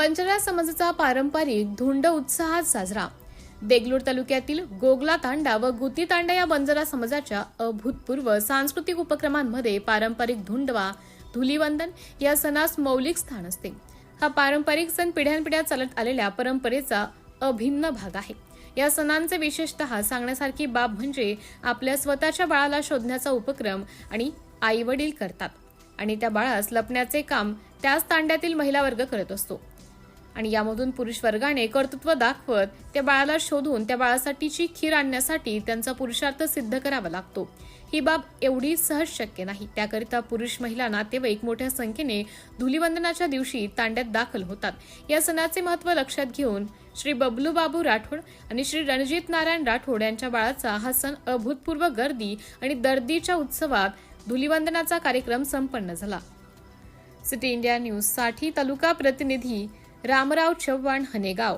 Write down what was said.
बंजारा समाजाचा पारंपरिक धुंड उत्साहात साजरा। देगलूर तालुक्यातील गोगला तांडा व गुती तांडा या बंजारा समाजाच्या अभूतपूर्व सांस्कृतिक उपक्रमांमध्ये पारंपरिक धुंड वा धुलीवंदन या सणास मौलिक स्थान असते। हा पारंपरिक सण पिढ्यानपिढ्या चालत आलेल्या परंपरेचा अभिन्न भाग आहे। या सणांचे विशेषतः सांगण्यासारखी बाब म्हणजे आपल्या स्वतःच्या बाळाला शोधण्याचा उपक्रम आणि आई वडील करतात आणि त्या बाळास लपण्याचे काम त्याच तांड्यातील महिला वर्ग करत असतो आणि यामधून पुरुष वर्गाने कर्तृत्व दाखवत त्या बाळाला शोधून त्या बाळासाठीची खीर आणण्यासाठी त्यांचा पुरुषार्थ सिद्ध करावा लागतो। ही बाब एवढी सहज शक्य नाही, त्याकरिता पुरुष महिला नातेवाईक मोठ्या संख्येने धुलीवंदनाच्या दिवशी तांड्यात दाखल होतात। या सणाचे महत्त्व लक्षात घेऊन श्री बबलू बाबू राठोड आणि श्री रणजित नारायण राठोड यांच्या बाळाचा हा सण अभूतपूर्व गर्दी आणि दर्दीच्या उत्सवात धुलीवंदनाचा कार्यक्रम संपन्न झाला। सिटी इंडिया न्यूज साठी तालुका प्रतिनिधी रामराव चव्हाण, हनेगाव।